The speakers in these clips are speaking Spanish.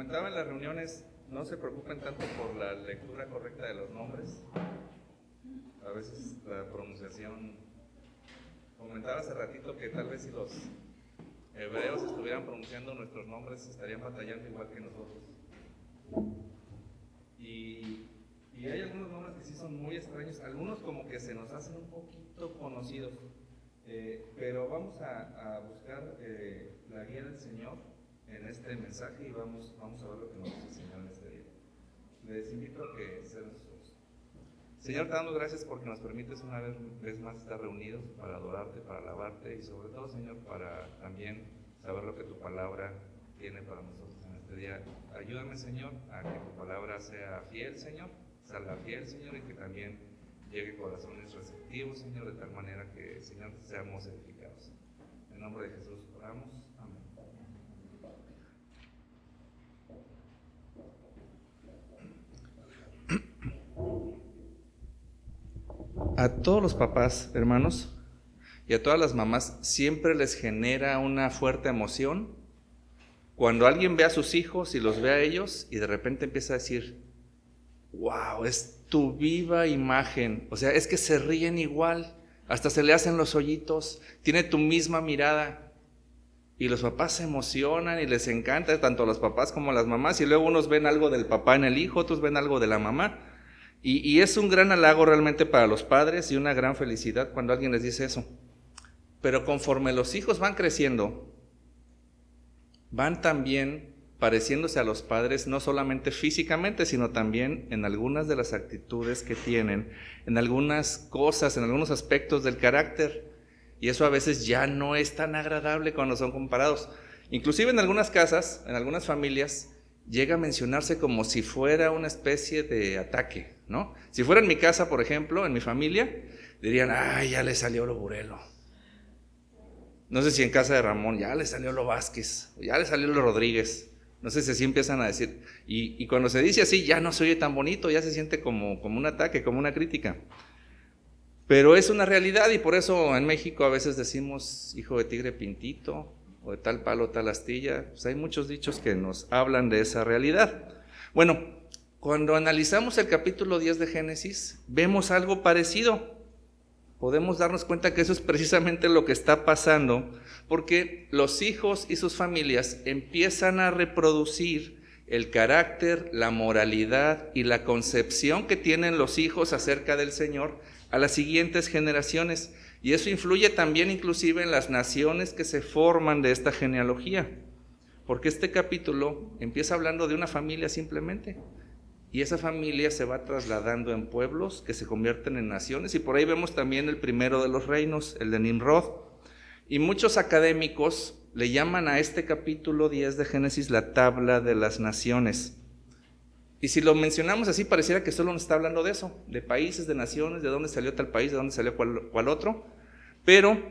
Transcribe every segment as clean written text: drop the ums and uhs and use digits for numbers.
comentaba en las reuniones, no se preocupen tanto por la lectura correcta de los nombres. A veces la pronunciación, comentaba hace ratito que tal vez si los hebreos estuvieran pronunciando nuestros nombres estarían batallando igual que nosotros. Y hay algunos nombres que sí son muy extraños, algunos como que se nos hacen un poquito conocidos, pero vamos a buscar la guía del Señor en este mensaje y vamos a ver lo que nos dice el Señor en este día. Les invito a que cierren sus ojos. Señor, te damos gracias porque nos permites una vez más estar reunidos para adorarte, para alabarte y sobre todo, Señor, para también saber lo que tu palabra tiene para nosotros en este día. Ayúdame, Señor, a que tu palabra sea fiel, Señor, salga fiel, Señor, y que también llegue a corazones receptivos, Señor, de tal manera que, Señor, seamos edificados. En nombre de Jesús oramos. Amén. A todos los papás, hermanos, y a todas las mamás, siempre les genera una fuerte emoción cuando alguien ve a sus hijos y los ve a ellos y de repente empieza a decir, wow, es tu viva imagen, o sea, es que se ríen igual, hasta se le hacen los hoyitos, tiene tu misma mirada. Y los papás se emocionan y les encanta, tanto a los papás como a las mamás, y luego unos ven algo del papá en el hijo, otros ven algo de la mamá. Y es un gran halago realmente para los padres y una gran felicidad cuando alguien les dice eso. Pero conforme los hijos van creciendo, van también pareciéndose a los padres, no solamente físicamente, sino también en algunas de las actitudes que tienen, en algunas cosas, en algunos aspectos del carácter. Y eso a veces ya no es tan agradable cuando son comparados. Inclusive en algunas casas, en algunas familias, llega a mencionarse como si fuera una especie de ataque, ¿no? Si fuera en mi casa, por ejemplo, en mi familia, dirían, ay, ya le salió lo Burelo. No sé si en casa de Ramón, ya le salió lo Vázquez, ya le salió lo Rodríguez. No sé si así empiezan a decir. Y cuando se dice así, ya no se oye tan bonito, ya se siente como un ataque, como una crítica. Pero es una realidad y por eso en México a veces decimos hijo de tigre pintito o de tal palo, tal astilla. Pues hay muchos dichos que nos hablan de esa realidad. Bueno, cuando analizamos el capítulo 10 de Génesis, vemos algo parecido. Podemos darnos cuenta que eso es precisamente lo que está pasando, porque los hijos y sus familias empiezan a reproducir el carácter, la moralidad y la concepción que tienen los hijos acerca del Señor a las siguientes generaciones. Y eso influye también inclusive en las naciones que se forman de esta genealogía. Porque este capítulo empieza hablando de una familia simplemente. Y esa familia se va trasladando en pueblos que se convierten en naciones. Y por ahí vemos también el primero de los reinos, el de Nimrod. Y muchos académicos le llaman a este capítulo 10 de Génesis la tabla de las naciones. Y si lo mencionamos así, pareciera que solo nos está hablando de eso, de países, de naciones, de dónde salió tal país, de dónde salió cuál otro. Pero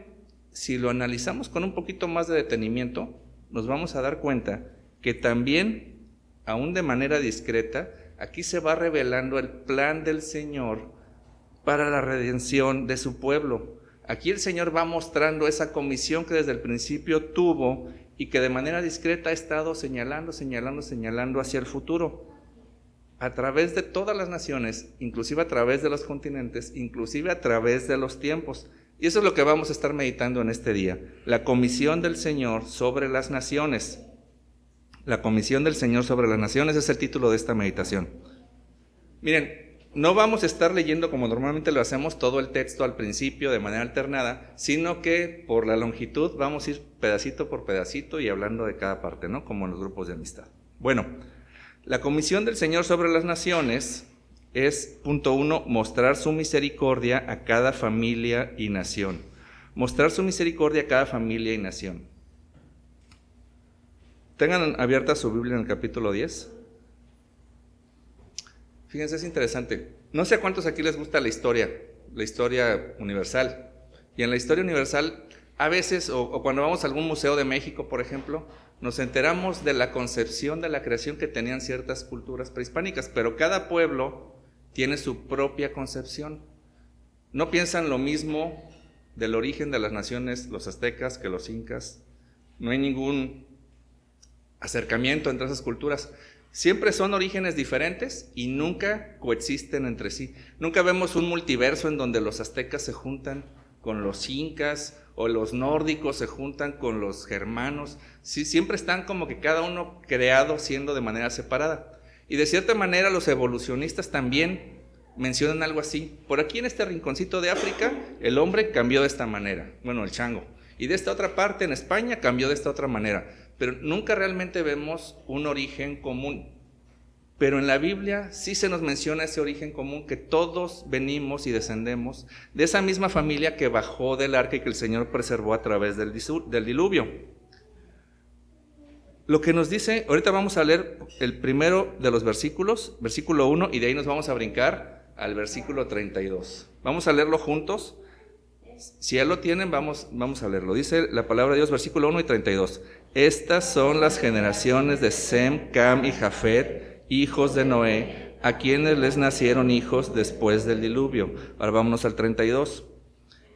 si lo analizamos con un poquito más de detenimiento, nos vamos a dar cuenta que también, aún de manera discreta, aquí se va revelando el plan del Señor para la redención de su pueblo. Aquí el Señor va mostrando esa comisión que desde el principio tuvo y que de manera discreta ha estado señalando hacia el futuro. A través de todas las naciones, inclusive a través de los continentes, inclusive a través de los tiempos. Y eso es lo que vamos a estar meditando en este día. La comisión del Señor sobre las naciones. La comisión del Señor sobre las naciones es el título de esta meditación. Miren, no vamos a estar leyendo como normalmente lo hacemos todo el texto al principio de manera alternada, sino que por la longitud vamos a ir pedacito por pedacito y hablando de cada parte, ¿no? Como en los grupos de amistad. Bueno, la comisión del Señor sobre las naciones es, punto 1, mostrar su misericordia a cada familia y nación. Mostrar su misericordia a cada familia y nación. Tengan abierta su Biblia en el capítulo 10. Fíjense, es interesante. No sé a cuántos aquí les gusta la historia universal. Y en la historia universal, a veces, o cuando vamos a algún museo de México, por ejemplo, nos enteramos de la concepción de la creación que tenían ciertas culturas prehispánicas, pero cada pueblo tiene su propia concepción. No piensan lo mismo del origen de las naciones, los aztecas, que los incas. No hay ningún acercamiento entre esas culturas. Siempre son orígenes diferentes y nunca coexisten entre sí. Nunca vemos un multiverso en donde los aztecas se juntan con los incas o los nórdicos se juntan con los germanos. Sí, siempre están como que cada uno creado siendo de manera separada. Y de cierta manera los evolucionistas también mencionan algo así. Por aquí en este rinconcito de África, el hombre cambió de esta manera, bueno, el chango. Y de esta otra parte, en España, cambió de esta otra manera. Pero nunca realmente vemos un origen común. Pero en la Biblia sí se nos menciona ese origen común, que todos venimos y descendemos de esa misma familia que bajó del arca y que el Señor preservó a través del diluvio. Lo que nos dice, ahorita vamos a leer el primero de los versículos, versículo 1, y de ahí nos vamos a brincar al versículo 32. Vamos a leerlo juntos. Si ya lo tienen, vamos a leerlo. Dice la palabra de Dios, versículo 1 y 32. Estas son las generaciones de Sem, Cam y Jafet, hijos de Noé, a quienes les nacieron hijos después del diluvio. Ahora vámonos al 32.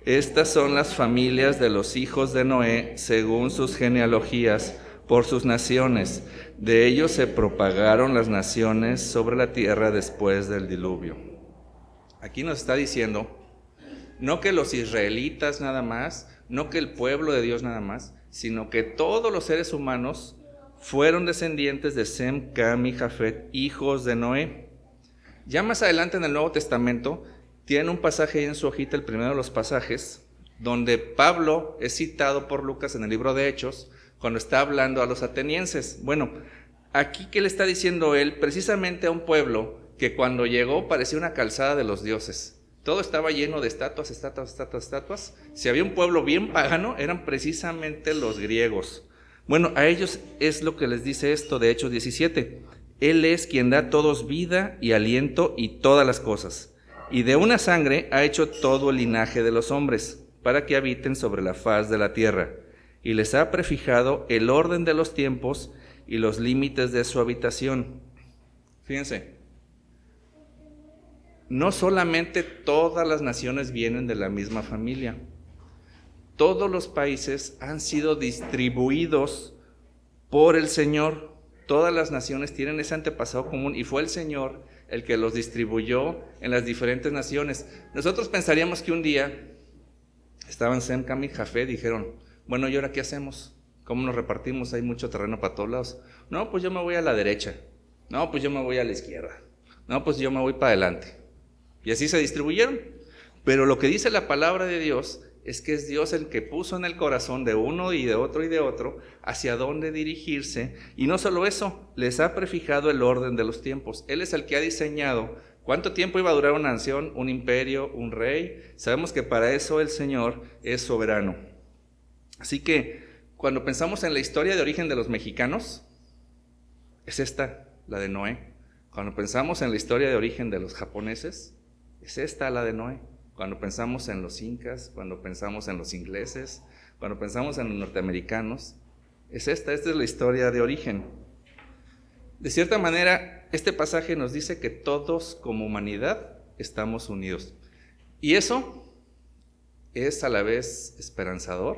Estas son las familias de los hijos de Noé, según sus genealogías, por sus naciones. De ellos se propagaron las naciones sobre la tierra después del diluvio. Aquí nos está diciendo, no que los israelitas nada más, no que el pueblo de Dios nada más, sino que todos los seres humanos fueron descendientes de Sem, Cam y Jafet, hijos de Noé. Ya más adelante en el Nuevo Testamento, tienen un pasaje ahí en su hojita, el primero de los pasajes, donde Pablo es citado por Lucas en el libro de Hechos, cuando está hablando a los atenienses. Bueno, aquí ¿qué le está diciendo él? Precisamente a un pueblo que cuando llegó parecía una calzada de los dioses. Todo estaba lleno de estatuas. Si había un pueblo bien pagano, eran precisamente los griegos. Bueno, a ellos es lo que les dice esto de Hechos 17. Él es quien da a todos vida y aliento y todas las cosas. Y de una sangre ha hecho todo el linaje de los hombres, para que habiten sobre la faz de la tierra. Y les ha prefijado el orden de los tiempos y los límites de su habitación. Fíjense. No solamente todas las naciones vienen de la misma familia. Todos los países han sido distribuidos por el Señor. Todas las naciones tienen ese antepasado común y fue el Señor el que los distribuyó en las diferentes naciones. Nosotros pensaríamos que un día estaban Sem, Cam y Jafet y dijeron, bueno, ¿y ahora qué hacemos? ¿Cómo nos repartimos? Hay mucho terreno para todos lados. No, pues yo me voy a la derecha. No, pues yo me voy a la izquierda. No, pues yo me voy para adelante. Y así se distribuyeron. Pero lo que dice la palabra de Dios es que es Dios el que puso en el corazón de uno y de otro hacia dónde dirigirse. Y no solo eso, les ha prefijado el orden de los tiempos. Él es el que ha diseñado cuánto tiempo iba a durar una nación, un imperio, un rey. Sabemos que para eso el Señor es soberano. Así que cuando pensamos en la historia de origen de los mexicanos, es esta, la de Noé. Cuando pensamos en la historia de origen de los japoneses, es esta la de Noé. Cuando pensamos en los incas, cuando pensamos en los ingleses, cuando pensamos en los norteamericanos, esta es la historia de origen. De cierta manera, este pasaje nos dice que todos como humanidad estamos unidos. Y eso es a la vez esperanzador,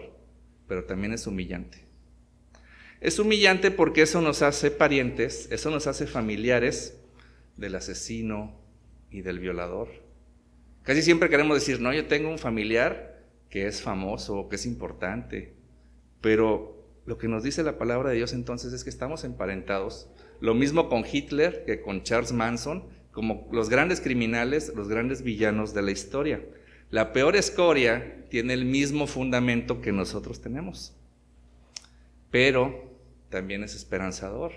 pero también es humillante. Es humillante porque eso nos hace parientes, eso nos hace familiares del asesino y del violador. Casi siempre queremos decir, no, yo tengo un familiar que es famoso, que es importante, pero lo que nos dice la palabra de Dios entonces es que estamos emparentados, lo mismo con Hitler que con Charles Manson, como los grandes criminales, los grandes villanos de la historia. La peor escoria tiene el mismo fundamento que nosotros tenemos, pero también es esperanzador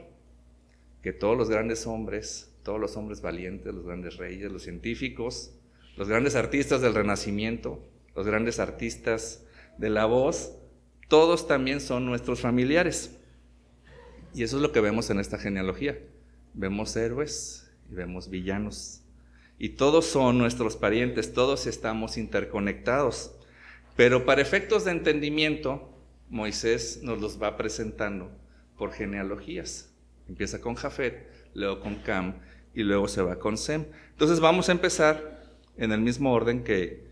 que todos los grandes hombres, todos los hombres valientes, los grandes reyes, los científicos, los grandes artistas del Renacimiento, los grandes artistas de la voz, todos también son nuestros familiares. Y eso es lo que vemos en esta genealogía. Vemos héroes y vemos villanos. Y todos son nuestros parientes, todos estamos interconectados. Pero para efectos de entendimiento, Moisés nos los va presentando por genealogías. Empieza con Jafet, luego con Cam y luego se va con Sem. Entonces vamos a empezar en el mismo orden que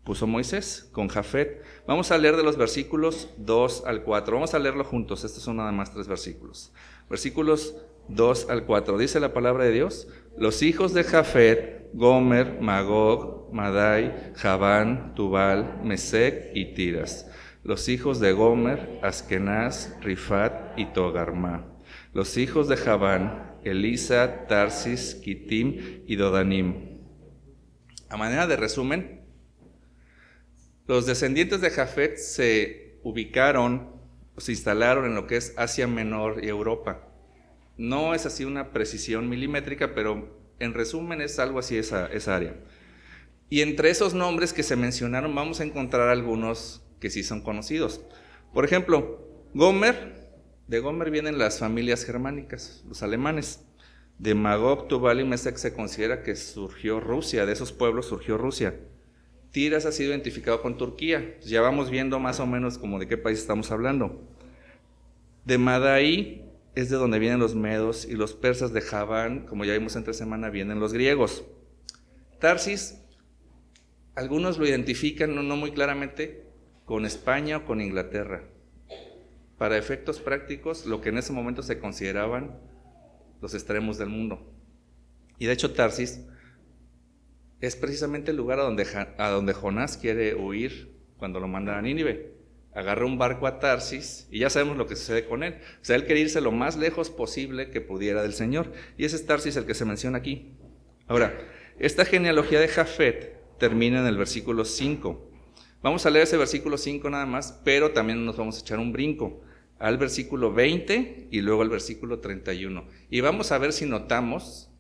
puso Moisés con Jafet. Vamos a leer de los versículos 2 al 4. Vamos a leerlo juntos. Estos son nada más 3 versículos. Versículos 2 al 4. Dice la palabra de Dios: los hijos de Jafet, Gomer, Magog, Madai, Javán, Tubal, Mesec y Tiras. Los hijos de Gomer, Askenaz, Rifat y Togarmá. Los hijos de Javán, Elisa, Tarsis, Kitim y Dodanim. A manera de resumen, los descendientes de Jafet se ubicaron, se instalaron en lo que es Asia Menor y Europa. No es así una precisión milimétrica, pero en resumen es algo así esa área. Y entre esos nombres que se mencionaron vamos a encontrar algunos que sí son conocidos. Por ejemplo, Gomer, de Gomer vienen las familias germánicas, los alemanes. De Magog, Tubal y Mesec se considera que surgió Rusia, de esos pueblos surgió Rusia. Tiras ha sido identificado con Turquía. Ya vamos viendo más o menos como de qué país estamos hablando. De Madai es de donde vienen los medos y los persas. De Javán, como ya vimos entre semana, vienen los griegos. Tarsis, algunos lo identifican no muy claramente con España o con Inglaterra. Para efectos prácticos, lo que en ese momento se consideraban los extremos del mundo. Y de hecho Tarsis es precisamente el lugar a donde Jonás quiere huir cuando lo mandan a Nínive. Agarra un barco a Tarsis y ya sabemos lo que sucede con él. O sea, él quería irse lo más lejos posible que pudiera del Señor. Y ese es Tarsis el que se menciona aquí. Ahora, esta genealogía de Jafet termina en el versículo 5. Vamos a leer ese versículo 5 nada más, pero también nos vamos a echar un brinco al versículo 20 y luego al versículo 31. Y vamos a ver si notamos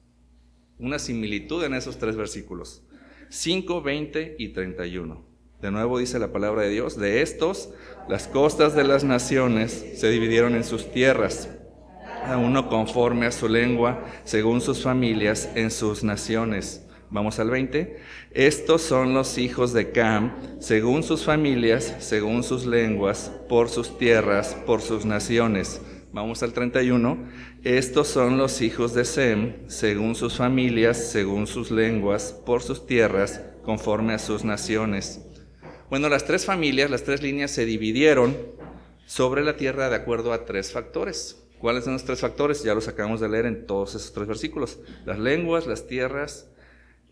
una similitud en esos 3 versículos, 5, 20 y 31. De nuevo dice la palabra de Dios: de estos, las costas de las naciones se dividieron en sus tierras, a uno conforme a su lengua, según sus familias, en sus naciones. Vamos al 20. Estos son los hijos de Cam, según sus familias, según sus lenguas, por sus tierras, por sus naciones. Vamos al 31. Estos son los hijos de Sem, según sus familias, según sus lenguas, por sus tierras, conforme a sus naciones. Bueno, las 3 familias, las 3 líneas se dividieron sobre la tierra de acuerdo a 3 factores. ¿Cuáles son los 3 factores? Ya los acabamos de leer en todos esos 3 versículos. Las lenguas, las tierras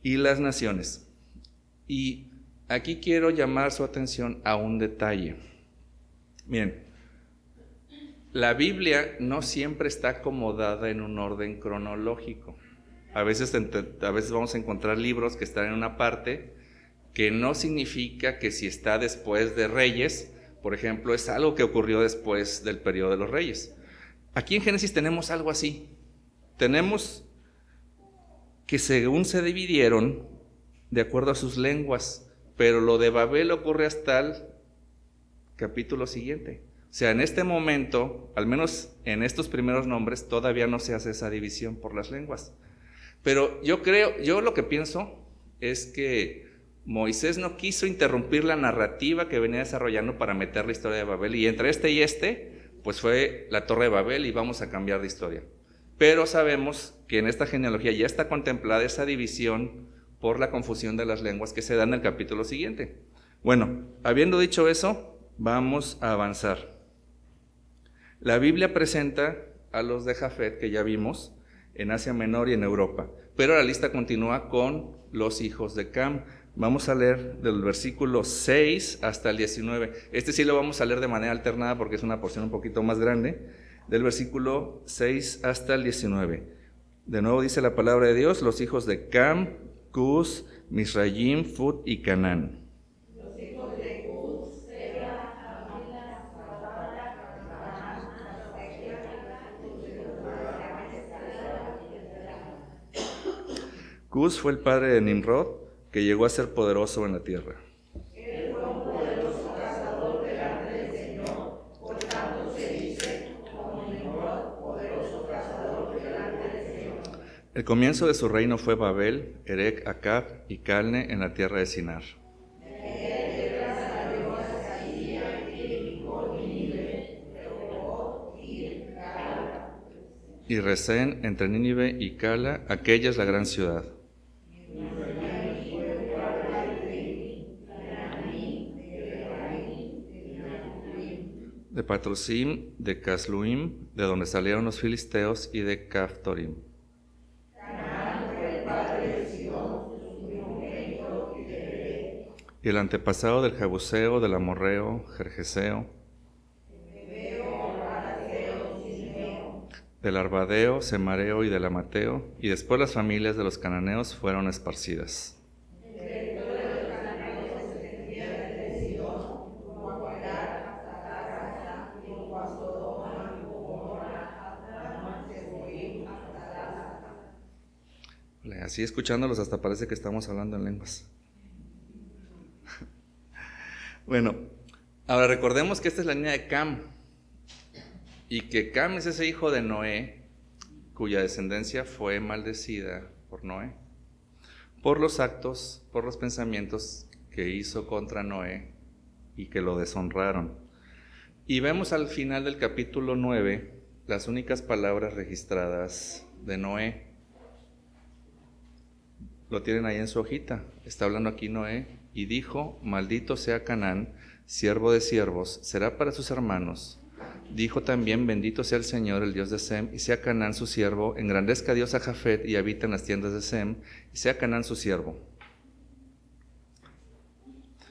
y las naciones. Y aquí quiero llamar su atención a un detalle. Miren, la Biblia no siempre está acomodada en un orden cronológico. A veces vamos a encontrar libros que están en una parte que no significa que si está después de Reyes, por ejemplo, es algo que ocurrió después del periodo de los Reyes. Aquí en Génesis tenemos algo así. Tenemos que según se dividieron de acuerdo a sus lenguas, pero lo de Babel ocurre hasta el capítulo siguiente. O sea, en este momento, al menos en estos primeros nombres, todavía no se hace esa división por las lenguas. Pero yo lo que pienso es que Moisés no quiso interrumpir la narrativa que venía desarrollando para meter la historia de Babel, y entre este y este, pues fue la Torre de Babel y vamos a cambiar de historia. Pero sabemos que en esta genealogía ya está contemplada esa división por la confusión de las lenguas que se da en el capítulo siguiente. Bueno, habiendo dicho eso, vamos a avanzar. La Biblia presenta a los de Jafet, que ya vimos, en Asia Menor y en Europa, pero la lista continúa con los hijos de Cam. Vamos a leer del versículo 6 hasta el 19. Este sí lo vamos a leer de manera alternada porque es una porción un poquito más grande. Del versículo 6 hasta el 19. De nuevo dice la palabra de Dios: los hijos de Cam, Cus, Misrayim, Fut y Canaán. Los hijos de Cus, Seba, Havila, Sabala, Cus fue el padre de Nimrod, que llegó a ser poderoso en la tierra. Él fue un poderoso cazador delante del Señor, por tanto se dice, como Nimrod, poderoso cazador delante del Señor. El comienzo de su reino fue Babel, Erec, Acab y Calne en la tierra de Sinar. Y Resén entre Nínive y Cala, aquella es la gran ciudad. de Patrosim, de Casluim, de donde salieron los filisteos, y de Caphtorim. Y el antepasado del Jebuseo, del Amorreo, Gergeseo, del Arbadeo, Semareo y del Amateo, y después las familias de los cananeos fueron esparcidas. Así escuchándolos hasta parece que estamos hablando en lenguas. Bueno, ahora recordemos que esta es la línea de Cam, y que Cam es ese hijo de Noé, cuya descendencia fue maldecida por Noé, por los actos, por los pensamientos que hizo contra Noé y que lo deshonraron. Y vemos al final del capítulo 9 las únicas palabras registradas de Noé. Lo tienen ahí en su hojita. Está hablando aquí Noé, y dijo: maldito sea Canaán, siervo de siervos, será para sus hermanos. Dijo también: bendito sea el Señor, el Dios de Sem, y sea Canaán su siervo, engrandezca Dios a Jafet y habita en las tiendas de Sem, y sea Canaán su siervo.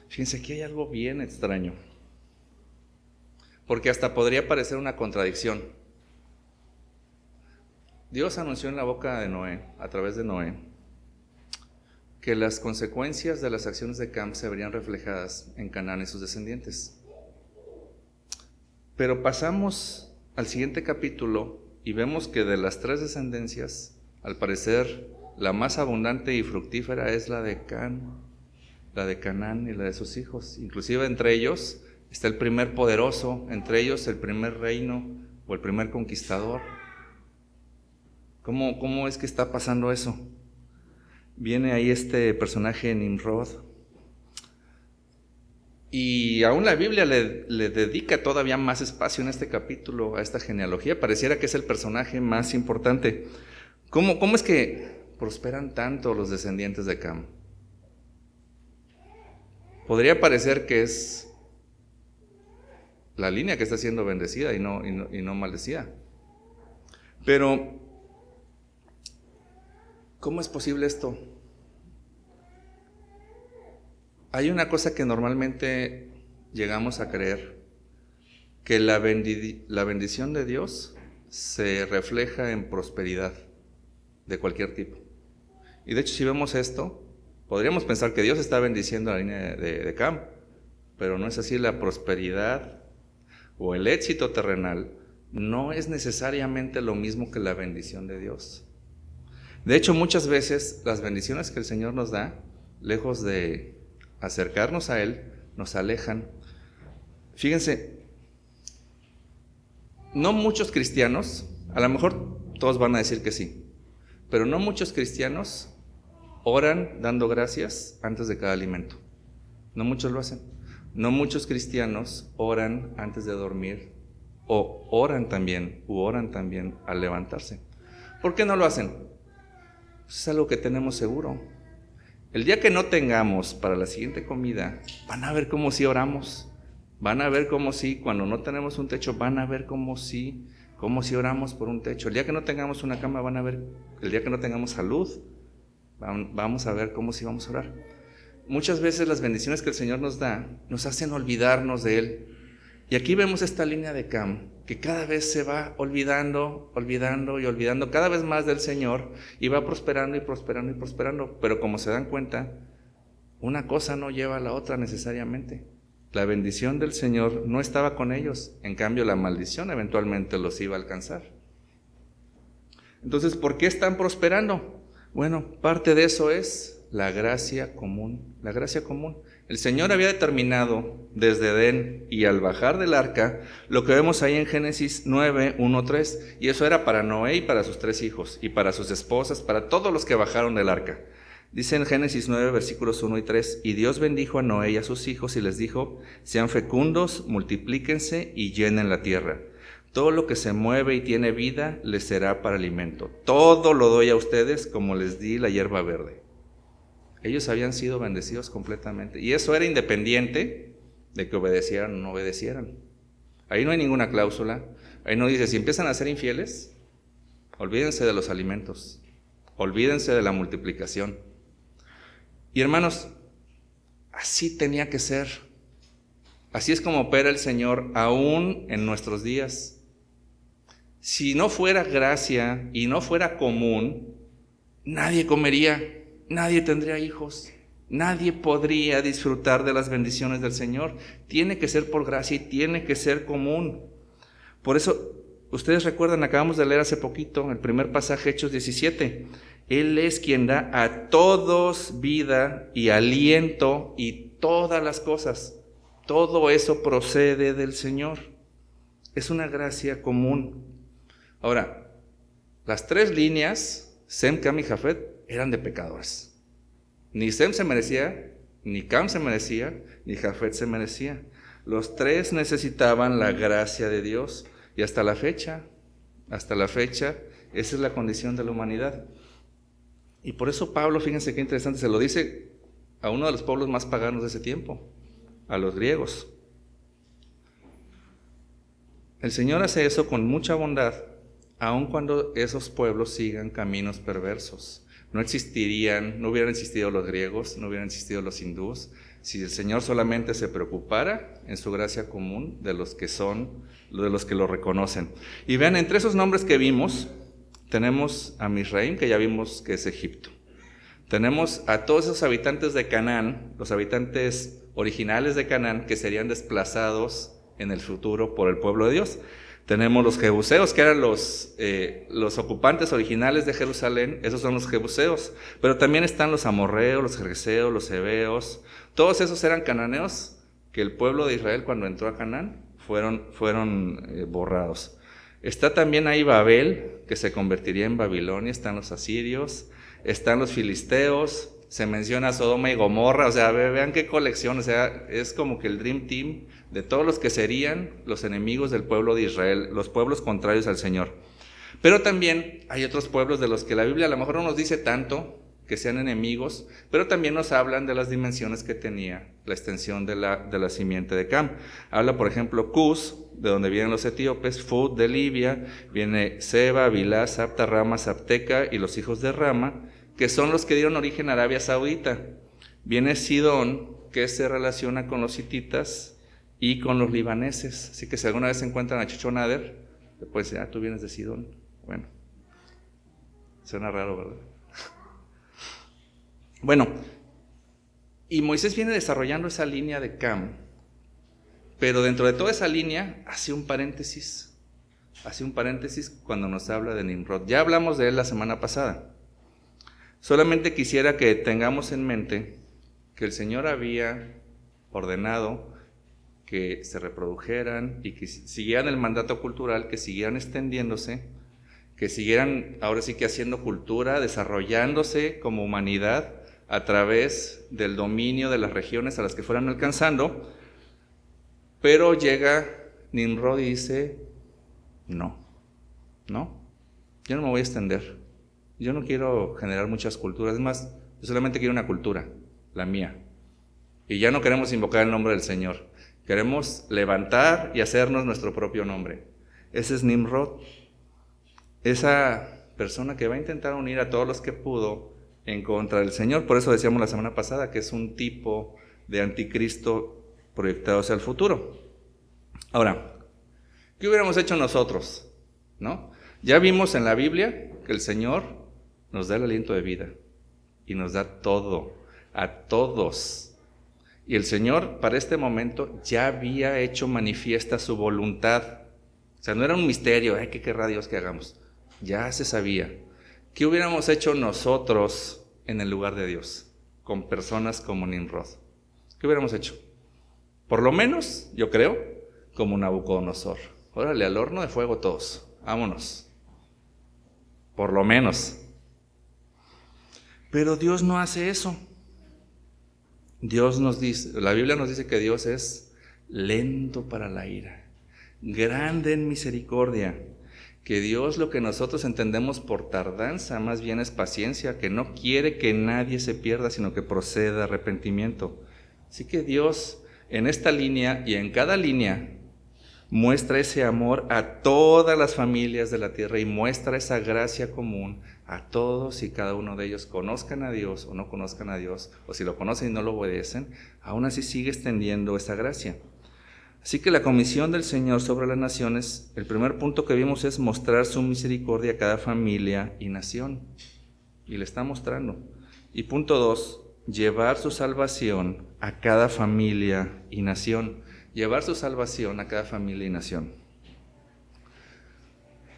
Fíjense, aquí hay algo bien extraño, porque hasta podría parecer una contradicción. Dios anunció en la boca de Noé, a través de Noé, que las consecuencias de las acciones de Cam se verían reflejadas en Canaán y sus descendientes. Pero pasamos al siguiente capítulo y vemos que de las 3 descendencias, al parecer la más abundante y fructífera es la de Canaán y la de sus hijos. Inclusive entre ellos está el primer poderoso, entre ellos el primer reino o el primer conquistador. ¿Cómo es que está pasando eso? Viene ahí este personaje Nimrod, y aún la Biblia le dedica todavía más espacio en este capítulo a esta genealogía. Pareciera que es el personaje más importante. ¿Cómo es que prosperan tanto los descendientes de Cam? Podría parecer que es la línea que está siendo bendecida y no maldecida. Pero ¿cómo es posible esto? Hay una cosa que normalmente llegamos a creer, que la bendición de Dios se refleja en prosperidad de cualquier tipo. Y de hecho, si vemos esto, podríamos pensar que Dios está bendiciendo la línea de Cam, pero no es así. La prosperidad o el éxito terrenal no es necesariamente lo mismo que la bendición de Dios. De hecho, muchas veces las bendiciones que el Señor nos da, lejos de acercarnos a Él, nos alejan. Fíjense, no muchos cristianos, a lo mejor todos van a decir que sí, pero no muchos cristianos oran dando gracias antes de cada alimento. No muchos lo hacen. No muchos cristianos oran antes de dormir, o oran también al levantarse. ¿Por qué no lo hacen? Es algo que tenemos seguro. El día que no tengamos para la siguiente comida, van a ver cómo sí oramos. Van a ver cómo sí, cuando no tenemos un techo, van a ver cómo sí oramos por un techo. El día que no tengamos una cama, van a ver. El día que no tengamos salud, vamos a ver cómo sí vamos a orar. Muchas veces las bendiciones que el Señor nos da nos hacen olvidarnos de Él. Y aquí vemos esta línea de Cam, que cada vez se va olvidando cada vez más del Señor, y va prosperando y prosperando. Pero como se dan cuenta, una cosa no lleva a la otra necesariamente. La bendición del Señor no estaba con ellos, en cambio la maldición eventualmente los iba a alcanzar. Entonces, ¿por qué están prosperando? Bueno, parte de eso es la gracia común. La gracia común. El Señor había determinado desde Edén y al bajar del arca lo que vemos ahí en Génesis 9, 1, 3, y eso era para Noé y para sus 3 hijos, y para sus esposas, para todos los que bajaron del arca. Dice en Génesis 9, versículos 1 y 3, y Dios bendijo a Noé y a sus hijos y les dijo: sean fecundos, multiplíquense y llenen la tierra. Todo lo que se mueve y tiene vida les será para alimento. Todo lo doy a ustedes como les di la hierba verde. Ellos habían sido bendecidos completamente. Y eso era independiente de que obedecieran o no obedecieran. Ahí no hay ninguna cláusula. Ahí no dice, si empiezan a ser infieles, olvídense de los alimentos, olvídense de la multiplicación. Y hermanos, así tenía que ser. Así es como opera el Señor aún en nuestros días. Si no fuera gracia y no fuera común, nadie comería, nadie tendría hijos, nadie podría disfrutar de las bendiciones del Señor. Tiene que ser por gracia y tiene que ser común. Por eso, ustedes recuerdan, acabamos de leer hace poquito el primer pasaje, Hechos 17. Él es quien da a todos vida y aliento y todas las cosas. Todo eso procede del Señor. Es una gracia común. Ahora, las tres líneas, Sem, Cam y Jafet, eran de pecadores. Ni Sem se merecía, ni Cam se merecía, ni Jafet se merecía. Los tres necesitaban la gracia de Dios. Y hasta la fecha, esa es la condición de la humanidad. Y por eso Pablo, fíjense qué interesante, se lo dice a uno de los pueblos más paganos de ese tiempo, a los griegos. El Señor hace eso con mucha bondad, aun cuando esos pueblos sigan caminos perversos. No hubieran existido los griegos, no hubieran existido los hindúes, si el Señor solamente se preocupara en su gracia común de los que lo reconocen. Y vean, entre esos nombres que vimos, tenemos a Misraim, que ya vimos que es Egipto. Tenemos a todos esos habitantes de Canaán, los habitantes originales de Canaán, que serían desplazados en el futuro por el pueblo de Dios. Tenemos los jebuseos, que eran los ocupantes originales de Jerusalén, esos son los jebuseos. Pero también están los amorreos, los gergeseos, los heveos. Todos esos eran cananeos que el pueblo de Israel, cuando entró a Canaán, fueron borrados. Está también ahí Babel, que se convertiría en Babilonia. Están los asirios, están los filisteos, se menciona Sodoma y Gomorra. O sea, vean qué colección, o sea, es como que el Dream Team de todos los que serían los enemigos del pueblo de Israel, los pueblos contrarios al Señor. Pero también hay otros pueblos de los que la Biblia a lo mejor no nos dice tanto que sean enemigos, pero también nos hablan de las dimensiones que tenía la extensión de la simiente de Cam. Habla, por ejemplo, Cus, de donde vienen los etíopes, Fud, de Libia, viene Seba, Bilá, Sapta, Rama, Sapteca y los hijos de Rama, que son los que dieron origen a Arabia Saudita. Viene Sidón, que se relaciona con los hititas y con los libaneses. Así que si alguna vez se encuentran a Chichonader, después decir, tú vienes de Sidón. Bueno, suena raro, ¿verdad? Bueno, y Moisés viene desarrollando esa línea de Cam, pero dentro de toda esa línea hace un paréntesis cuando nos habla de Nimrod. Ya hablamos de él la semana pasada. Solamente quisiera que tengamos en mente que el Señor había ordenado que se reprodujeran y que siguieran el mandato cultural, que siguieran extendiéndose, que siguieran ahora sí que haciendo cultura, desarrollándose como humanidad a través del dominio de las regiones a las que fueran alcanzando. Pero llega Nimrod y dice, no, yo no me voy a extender, yo no quiero generar muchas culturas, es más, yo solamente quiero una cultura, la mía, y ya no queremos invocar el nombre del Señor, queremos levantar y hacernos nuestro propio nombre. Ese es Nimrod, esa persona que va a intentar unir a todos los que pudo en contra del Señor. Por eso decíamos la semana pasada que es un tipo de anticristo proyectado hacia el futuro. Ahora, ¿qué hubiéramos hecho nosotros? ¿No? Ya vimos en la Biblia que el Señor nos da el aliento de vida y nos da todo, a todos. Y el Señor para este momento ya había hecho manifiesta su voluntad. O sea, no era un misterio, ¿qué querrá Dios que hagamos? Ya se sabía. ¿Qué hubiéramos hecho nosotros en el lugar de Dios con personas como Nimrod? ¿Qué hubiéramos hecho? Por lo menos, yo creo, como Nabucodonosor. Órale, al horno de fuego todos, vámonos. Por lo menos. Pero Dios no hace eso. Dios nos dice, la Biblia nos dice que Dios es lento para la ira, grande en misericordia, que Dios, lo que nosotros entendemos por tardanza, más bien es paciencia, que no quiere que nadie se pierda, sino que proceda a arrepentimiento. Así que Dios, en esta línea y en cada línea, muestra ese amor a todas las familias de la tierra y muestra esa gracia común a todos y cada uno de ellos, conozcan a Dios o no conozcan a Dios, o si lo conocen y no lo obedecen, aún así sigue extendiendo esa gracia. Así que la comisión del Señor sobre las naciones, el primer punto que vimos es mostrar su misericordia a cada familia y nación. Y le está mostrando. Y punto 2, llevar su salvación a cada familia y nación. Llevar su salvación a cada familia y nación.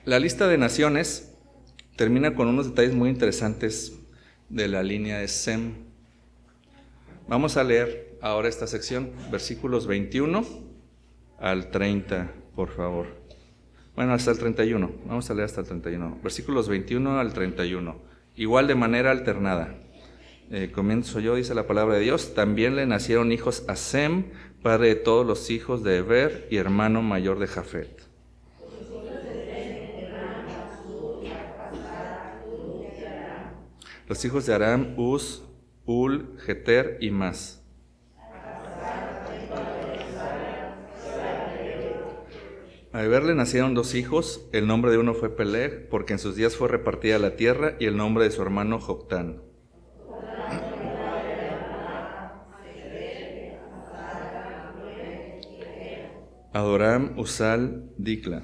La lista de naciones termina con unos detalles muy interesantes de la línea de Sem. Vamos a leer ahora esta sección, versículos 21 al 30, por favor. Bueno, hasta el 31. Vamos a leer hasta el 31. Versículos 21 al 31. Igual de manera alternada. Comienzo yo, dice la palabra de Dios. También le nacieron hijos a Sem, padre de todos los hijos de Eber y hermano mayor de Jafet. Los hijos de Aram, Uz, Ul, Geter y Mas. A Eber le nacieron 2 hijos, el nombre de uno fue Peleg, porque en sus días fue repartida la tierra, y el nombre de su hermano Joctán. Adoram, Uzal, Dikla.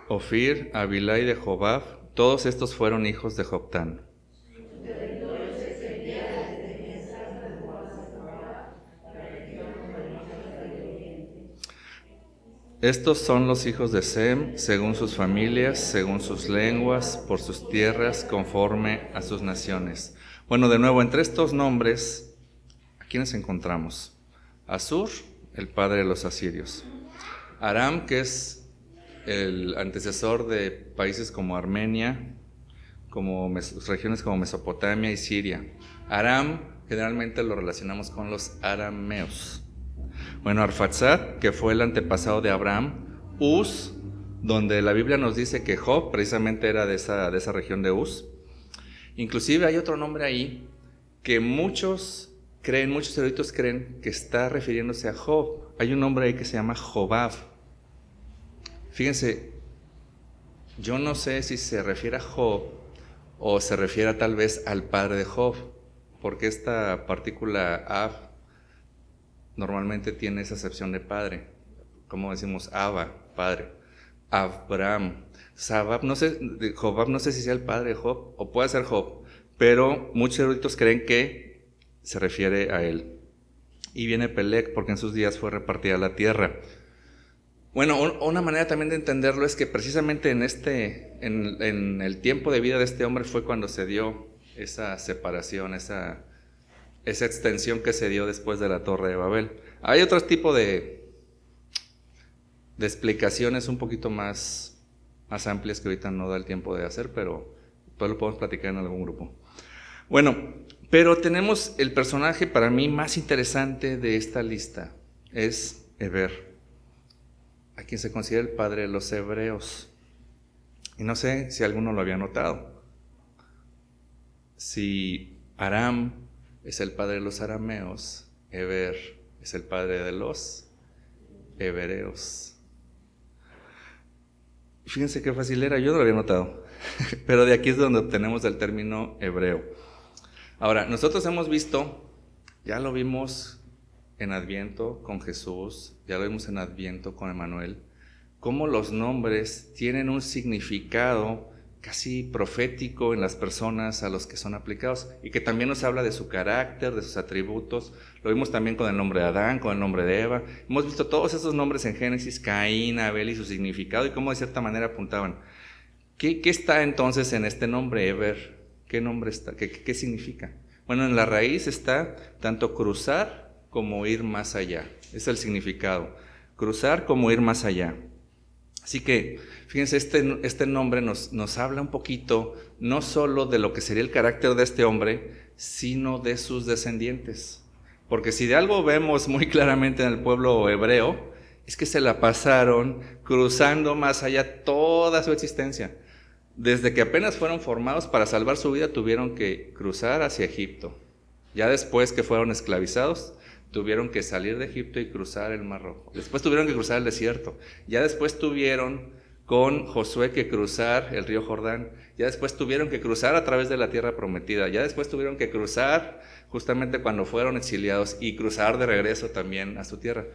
Ofir, Abilai de Jobab, todos estos fueron hijos de Joctán. Estos son los hijos de Sem, según sus familias, según sus lenguas, por sus tierras, conforme a sus naciones. Bueno, de nuevo, entre estos nombres, ¿a quiénes encontramos? Asur, el padre de los asirios. Aram, que es el antecesor de países como Armenia, como regiones como Mesopotamia y Siria. Aram, generalmente lo relacionamos con los arameos. Bueno, Arfaxad, que fue el antepasado de Abraham. Uz, donde la Biblia nos dice que Job precisamente era de esa región de Uz. Inclusive hay otro nombre ahí que muchos eruditos creen que está refiriéndose a Job. Hay un nombre ahí que se llama Jobab. Fíjense, yo no sé si se refiere a Job o se refiere tal vez al padre de Job, porque esta partícula Ab normalmente tiene esa acepción de padre, como decimos Abba, padre, Abraham, Jobab no sé si sea el padre de Job, o puede ser Job, pero muchos eruditos creen que se refiere a él. Y viene Peleg, porque en sus días fue repartida la tierra. Bueno, una manera también de entenderlo es que precisamente en el tiempo de vida de este hombre fue cuando se dio esa separación, esa extensión que se dio después de la Torre de Babel. Hay otro tipo de explicaciones un poquito más amplias que ahorita no da el tiempo de hacer, pero después lo podemos platicar en algún grupo. Bueno, pero tenemos el personaje para mí más interesante de esta lista, es Eber, a quien se considera el padre de los hebreos. Y no sé si alguno lo había notado. Si Aram es el padre de los arameos, Eber es el padre de los hebreos. Fíjense qué fácil era, yo no lo había notado, pero de aquí es donde obtenemos el término hebreo. Ahora, nosotros hemos visto, ya lo vimos en Adviento con Jesús, ya lo vimos en Adviento con Emmanuel, cómo los nombres tienen un significado casi profético en las personas a los que son aplicados, y que también nos habla de su carácter, de sus atributos. Lo vimos también con el nombre de Adán, con el nombre de Eva. Hemos visto todos esos nombres en Génesis, Caín, Abel y su significado, y cómo de cierta manera apuntaban. ¿Qué está entonces en este nombre, Eber? ¿Qué nombre está? ¿Qué significa? Bueno, en la raíz está tanto cruzar como ir más allá. Es el significado. Cruzar como ir más allá. Así que, fíjense, este nombre nos habla un poquito, no solo de lo que sería el carácter de este hombre, sino de sus descendientes. Porque si de algo vemos muy claramente en el pueblo hebreo, es que se la pasaron cruzando más allá toda su existencia. Desde que apenas fueron formados, para salvar su vida tuvieron que cruzar hacia Egipto. Ya después que fueron esclavizados, tuvieron que salir de Egipto y cruzar el Mar Rojo. Después tuvieron que cruzar el desierto. Ya después tuvieron con Josué que cruzar el río Jordán. Ya después tuvieron que cruzar a través de la tierra prometida. Ya después tuvieron que cruzar justamente cuando fueron exiliados y cruzar de regreso también a su tierra.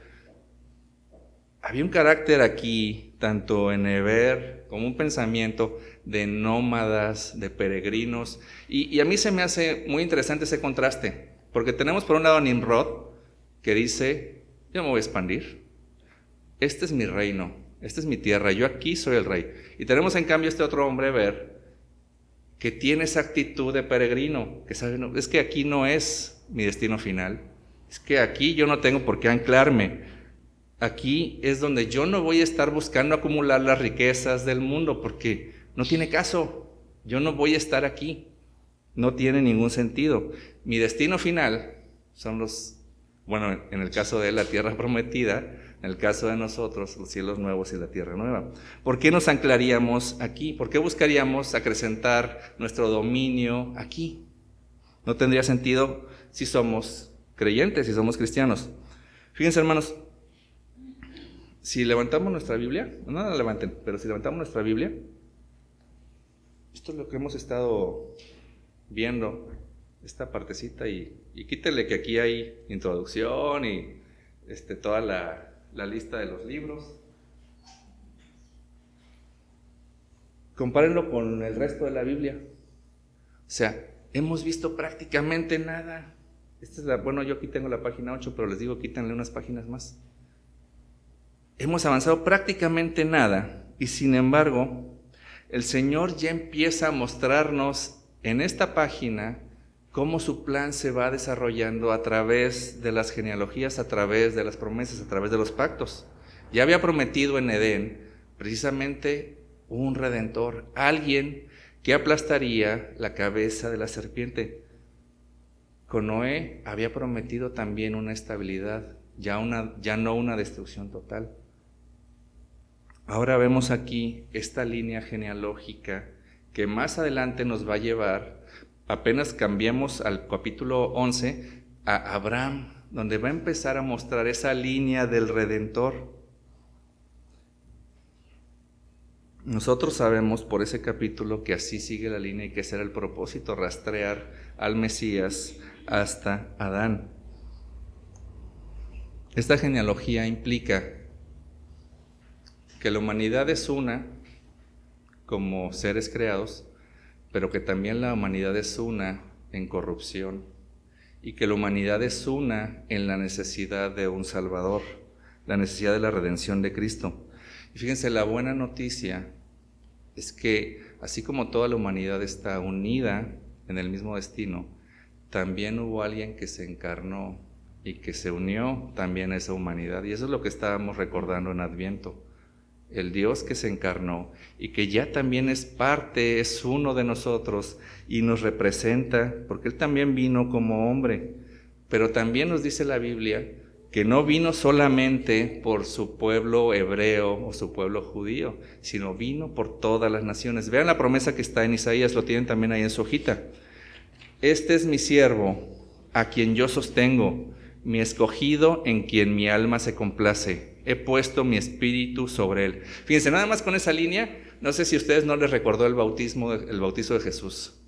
Había un carácter aquí, tanto en Heber como un pensamiento de nómadas, de peregrinos. Y a mí se me hace muy interesante ese contraste, porque tenemos por un lado a Nimrod, que dice, yo me voy a expandir, este es mi reino, esta es mi tierra, yo aquí soy el rey. Y tenemos en cambio este otro hombre, Heber, que tiene esa actitud de peregrino, que sabe, no, es que aquí no es mi destino final, es que aquí yo no tengo por qué anclarme. Aquí es donde yo no voy a estar buscando acumular las riquezas del mundo, porque no tiene caso, yo no voy a estar aquí, no tiene ningún sentido. Mi destino final son en el caso de él, la tierra prometida, en el caso de nosotros, los cielos nuevos y la tierra nueva. ¿Por qué nos anclaríamos aquí? ¿Por qué buscaríamos acrecentar nuestro dominio aquí? No tendría sentido si somos creyentes, si somos cristianos. Fíjense, hermanos, si levantamos nuestra Biblia, no la levanten, pero si levantamos nuestra Biblia, esto es lo que hemos estado viendo, esta partecita, y quítele que aquí hay introducción y toda la lista de los libros. Compárenlo con el resto de la Biblia. O sea, hemos visto prácticamente nada. Yo aquí tengo la página 8, pero les digo, quítenle unas páginas más. Hemos avanzado prácticamente nada, y sin embargo, el Señor ya empieza a mostrarnos en esta página cómo su plan se va desarrollando a través de las genealogías, a través de las promesas, a través de los pactos. Ya había prometido en Edén precisamente un redentor, alguien que aplastaría la cabeza de la serpiente. Con Noé había prometido también una estabilidad, ya no una destrucción total. Ahora vemos aquí esta línea genealógica que más adelante nos va a llevar, apenas cambiemos al capítulo 11, a Abraham, donde va a empezar a mostrar esa línea del Redentor. Nosotros sabemos por ese capítulo que así sigue la línea y que ese era el propósito, rastrear al Mesías hasta Adán. Esta genealogía implica que la humanidad es una como seres creados, pero que también la humanidad es una en corrupción, y que la humanidad es una en la necesidad de un Salvador, la necesidad de la redención de Cristo. Y fíjense, la buena noticia es que así como toda la humanidad está unida en el mismo destino, también hubo alguien que se encarnó y que se unió también a esa humanidad, y eso es lo que estábamos recordando en Adviento. El Dios que se encarnó y que ya también es parte, es uno de nosotros y nos representa, porque Él también vino como hombre, pero también nos dice la Biblia que no vino solamente por su pueblo hebreo o su pueblo judío, sino vino por todas las naciones. Vean la promesa que está en Isaías, lo tienen también ahí en su hojita. Este es mi siervo, a quien yo sostengo, mi escogido en quien mi alma se complace. He puesto mi espíritu sobre él. Fíjense, nada más con esa línea, no sé si a ustedes no les recordó el bautizo de Jesús.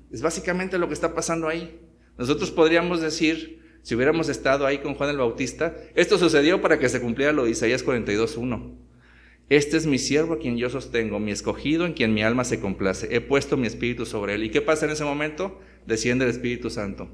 Es básicamente lo que está pasando ahí. Nosotros podríamos decir, si hubiéramos estado ahí con Juan el Bautista, esto sucedió para que se cumpliera lo de Isaías 42:1. Este es mi siervo a quien yo sostengo, mi escogido en quien mi alma se complace. He puesto mi espíritu sobre él. ¿Y qué pasa en ese momento? Desciende el Espíritu Santo.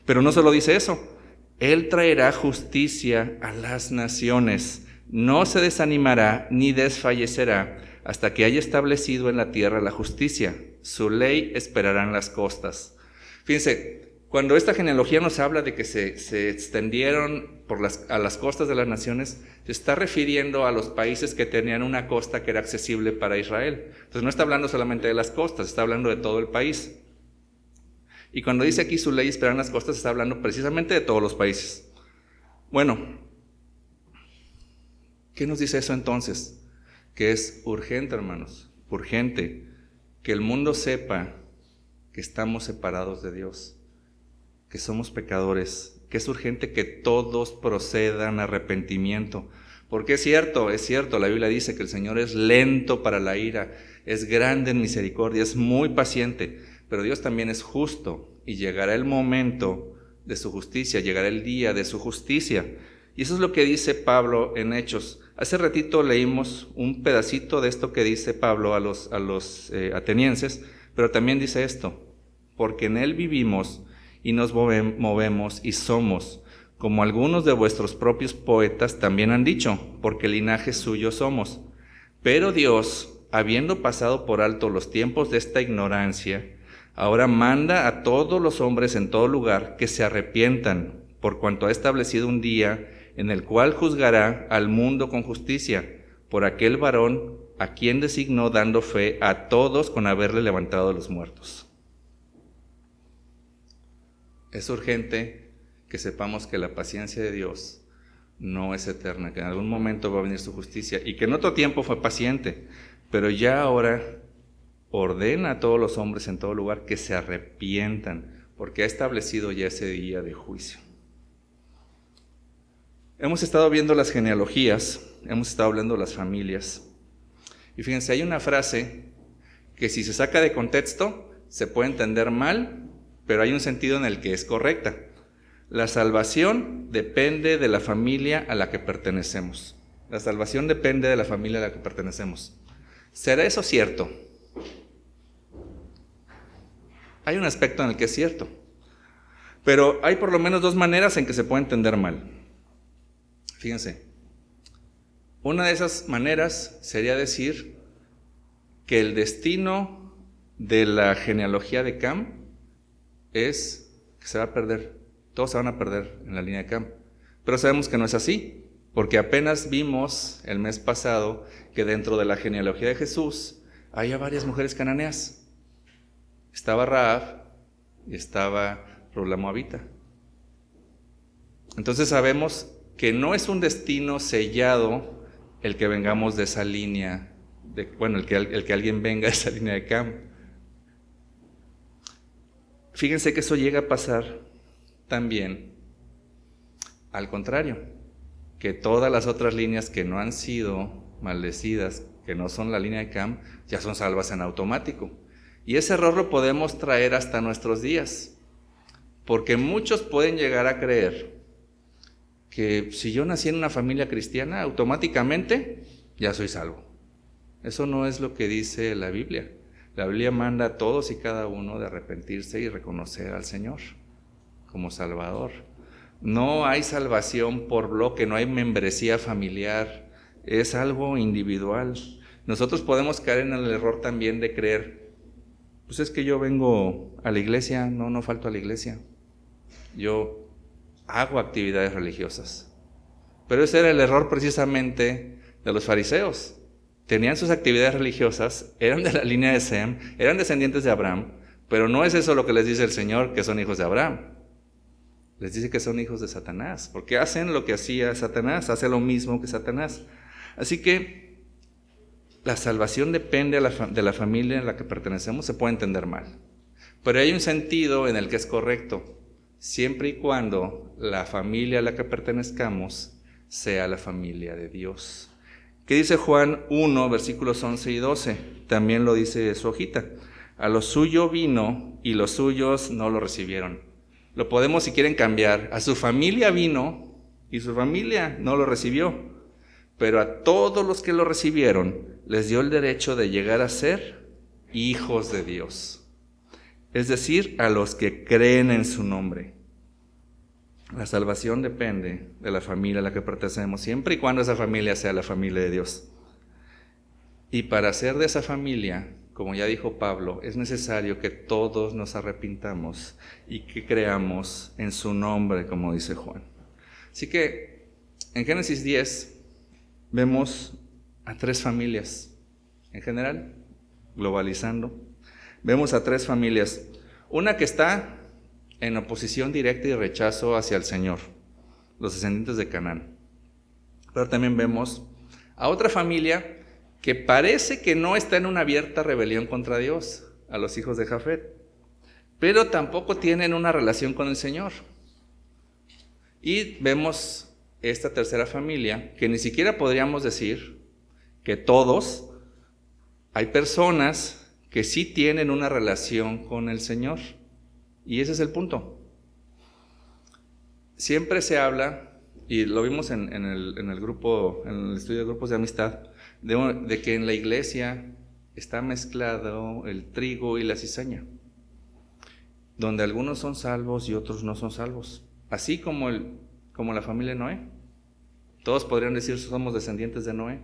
Pero no solo dice eso. Él traerá justicia a las naciones, no se desanimará ni desfallecerá hasta que haya establecido en la tierra la justicia. Su ley esperará en las costas. Fíjense, cuando esta genealogía nos habla de que se extendieron a las costas de las naciones, se está refiriendo a los países que tenían una costa que era accesible para Israel. Entonces no está hablando solamente de las costas, está hablando de todo el país. Y cuando dice aquí su ley esperará en las costas, está hablando precisamente de todos los países. Bueno, ¿qué nos dice eso entonces? Que es urgente, hermanos, urgente que el mundo sepa que estamos separados de Dios, que somos pecadores, que es urgente que todos procedan a arrepentimiento. Porque es cierto, la Biblia dice que el Señor es lento para la ira, es grande en misericordia, es muy paciente, pero Dios también es justo y llegará el momento de su justicia, llegará el día de su justicia. Y eso es lo que dice Pablo en Hechos. Hace ratito leímos un pedacito de esto que dice Pablo a los atenienses, pero también dice esto: porque en él vivimos y nos movemos y somos, como algunos de vuestros propios poetas también han dicho, porque linaje suyo somos. Pero Dios, habiendo pasado por alto los tiempos de esta ignorancia, ahora manda a todos los hombres en todo lugar que se arrepientan, por cuanto ha establecido un día en el cual juzgará al mundo con justicia, por aquel varón a quien designó, dando fe a todos con haberle levantado de los muertos. Es urgente que sepamos que la paciencia de Dios no es eterna, que en algún momento va a venir su justicia, y que en otro tiempo fue paciente, pero ya ahora ordena a todos los hombres en todo lugar que se arrepientan, porque ha establecido ya ese día de juicio. Hemos estado viendo las genealogías, hemos estado hablando de las familias, y fíjense, hay una frase que si se saca de contexto se puede entender mal, pero hay un sentido en el que es correcta. La salvación depende de la familia a la que pertenecemos. La salvación depende de la familia a la que pertenecemos. ¿Será eso cierto? Hay un aspecto en el que es cierto, pero hay por lo menos dos maneras en que se puede entender mal. Fíjense, una de esas maneras sería decir que el destino de la genealogía de Cam es que se va a perder. Todos se van a perder en la línea de Cam. Pero sabemos que no es así, porque apenas vimos el mes pasado que dentro de la genealogía de Jesús había varias mujeres cananeas. Estaba Rahab y estaba Ruth la Moabita. Entonces sabemos que no es un destino sellado el que vengamos de esa línea, el que alguien venga de esa línea de Cam. Fíjense que eso llega a pasar también al contrario, que todas las otras líneas que no han sido maldecidas, que no son la línea de Cam, ya son salvas en automático. Y ese error lo podemos traer hasta nuestros días, porque muchos pueden llegar a creer que si yo nací en una familia cristiana, automáticamente ya soy salvo. Eso no es lo que dice la Biblia. La Biblia manda a todos y cada uno de arrepentirse y reconocer al Señor como Salvador. No hay salvación por bloque, no hay membresía familiar, es algo individual. Nosotros podemos caer en el error también de creer, pues es que yo vengo a la iglesia, no falto a la iglesia. Yo hago actividades religiosas. Pero ese era el error precisamente de los fariseos. Tenían sus actividades religiosas, eran de la línea de Sem, eran descendientes de Abraham, pero no es eso lo que les dice el Señor, que son hijos de Abraham. Les dice que son hijos de Satanás, porque hacen lo que hacía Satanás, hace lo mismo que Satanás. Así que la salvación depende de la familia en la que pertenecemos, se puede entender mal. Pero hay un sentido en el que es correcto, siempre y cuando la familia a la que pertenezcamos sea la familia de Dios. ¿Qué dice Juan 1, versículos 11 y 12? También lo dice su hojita. A lo suyo vino y los suyos no lo recibieron. Lo podemos, si quieren, cambiar. A su familia vino y su familia no lo recibió. Pero a todos los que lo recibieron les dio el derecho de llegar a ser hijos de Dios. Es decir, a los que creen en su nombre. La salvación depende de la familia a la que pertenecemos, siempre y cuando esa familia sea la familia de Dios. Y para ser de esa familia, como ya dijo Pablo, es necesario que todos nos arrepintamos y que creamos en su nombre, como dice Juan. Así que en Génesis 10 vemos a tres familias, en general, globalizando. Vemos a tres familias, una que está en oposición directa y rechazo hacia el Señor, los descendientes de Canaán. Pero también vemos a otra familia que parece que no está en una abierta rebelión contra Dios, a los hijos de Jafet. pero tampoco tienen una relación con el Señor. Y vemos esta tercera familia, que ni siquiera podríamos decir que todos, hay personas que sí tienen una relación con el Señor. Y ese es el punto. Siempre se habla, y lo vimos en el grupo, en el estudio de grupos de amistad, de que en la iglesia está mezclado el trigo y la cizaña, donde algunos son salvos y otros no son salvos. Así como la familia de Noé. Todos podrían decir somos descendientes de Noé,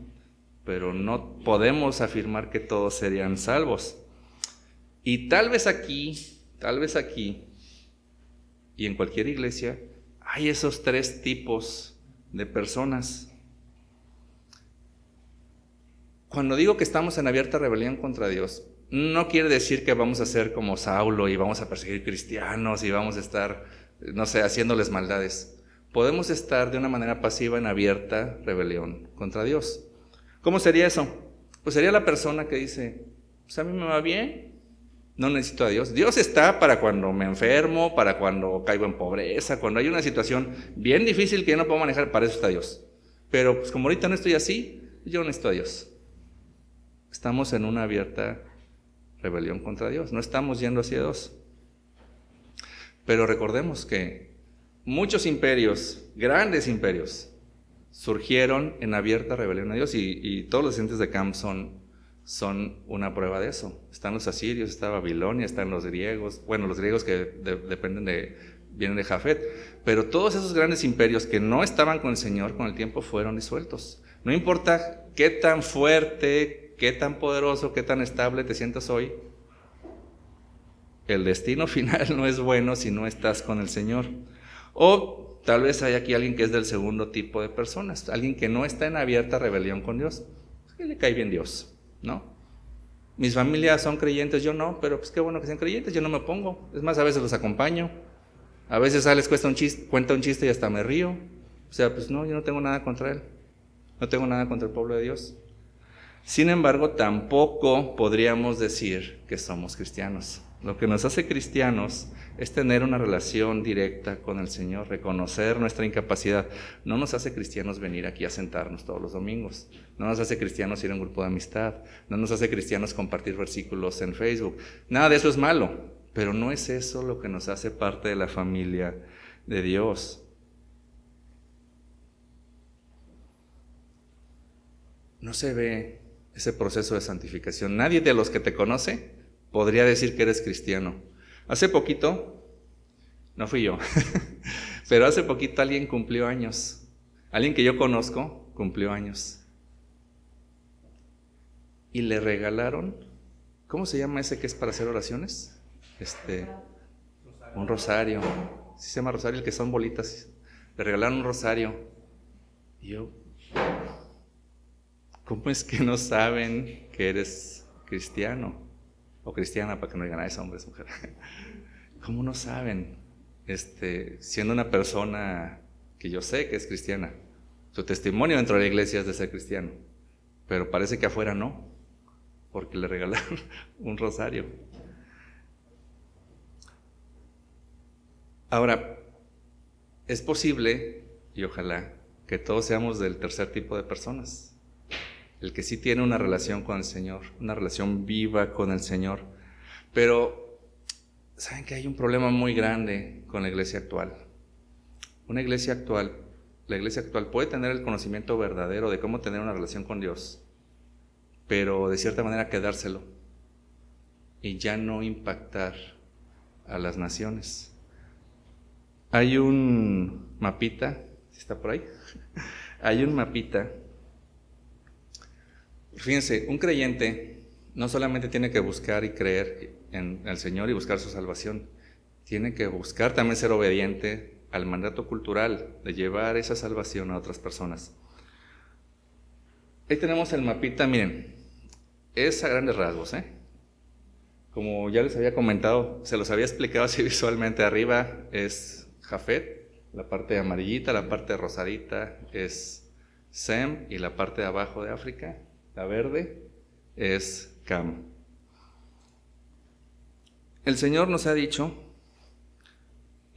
pero no podemos afirmar que todos serían salvos. Y tal vez aquí, y en cualquier iglesia, hay esos tres tipos de personas. Cuando digo que estamos en abierta rebelión contra Dios, no quiere decir que vamos a ser como Saulo y vamos a perseguir cristianos y vamos a estar, no sé, haciéndoles maldades. Podemos estar de una manera pasiva en abierta rebelión contra Dios. ¿Cómo sería eso? Pues sería la persona que dice, pues a mí me va bien, no necesito a Dios. Dios está para cuando me enfermo, para cuando caigo en pobreza, cuando hay una situación bien difícil que yo no puedo manejar, para eso está Dios. Pero pues como ahorita no estoy así, yo no necesito a Dios. Estamos en una abierta rebelión contra Dios, no estamos yendo hacia Dios. Pero recordemos que muchos imperios, grandes imperios, surgieron en abierta rebelión a Dios y todos los descendientes de Cam son una prueba de eso. Están los asirios, está Babilonia, están los griegos, bueno, los griegos que vienen de Jafet, pero todos esos grandes imperios que no estaban con el Señor con el tiempo fueron disueltos. No importa qué tan fuerte, qué tan poderoso, qué tan estable te sientas hoy, el destino final no es bueno si no estás con el Señor. O tal vez hay aquí alguien que es del segundo tipo de personas, alguien que no está en abierta rebelión con Dios, que le cae bien Dios, ¿no? Mis familias son creyentes, yo no, pero pues qué bueno que sean creyentes, yo no me opongo. Es más, a veces los acompaño, a veces les cuenta un chiste y hasta me río. O sea, pues no, yo no tengo nada contra él, no tengo nada contra el pueblo de Dios. Sin embargo, tampoco podríamos decir que somos cristianos. Lo que nos hace cristianos es tener una relación directa con el Señor, reconocer nuestra incapacidad. No nos hace cristianos venir aquí a sentarnos todos los domingos. No nos hace cristianos ir a un grupo de amistad. No nos hace cristianos compartir versículos en Facebook. Nada de eso es malo, pero no es eso lo que nos hace parte de la familia de Dios. No se ve ese proceso de santificación. Nadie de los que te conoce podría decir que eres cristiano. Hace poquito, no fui yo, pero hace poquito alguien cumplió años. Alguien que yo conozco cumplió años. Y le regalaron, ¿cómo se llama ese que es para hacer oraciones? Un rosario. ¿Sí se llama rosario? El que son bolitas. Le regalaron un rosario. Y yo, ¿cómo es que no saben que eres cristiano? O cristiana, para que no digan, es hombre, es mujer. ¿Cómo no saben? Siendo una persona que yo sé que es cristiana, su testimonio dentro de la iglesia es de ser cristiano, pero parece que afuera no, porque le regalaron un rosario. Ahora, es posible, y ojalá, que todos seamos del tercer tipo de personas. El que sí tiene una relación con el Señor, una relación viva con el Señor. Pero, ¿saben que hay un problema muy grande con la iglesia actual? La iglesia actual puede tener el conocimiento verdadero de cómo tener una relación con Dios, pero de cierta manera quedárselo y ya no impactar a las naciones. Hay un mapita, ¿sí está por ahí? Hay un mapita. Fíjense, un creyente no solamente tiene que buscar y creer en el Señor y buscar su salvación, tiene que buscar también ser obediente al mandato cultural de llevar esa salvación a otras personas. Ahí tenemos el mapita, miren, es a grandes rasgos, Como ya les había comentado, se los había explicado así visualmente, arriba es Jafet, la parte amarillita, la parte rosadita es Sem y la parte de abajo de África, la verde, es Cam. El Señor nos ha dicho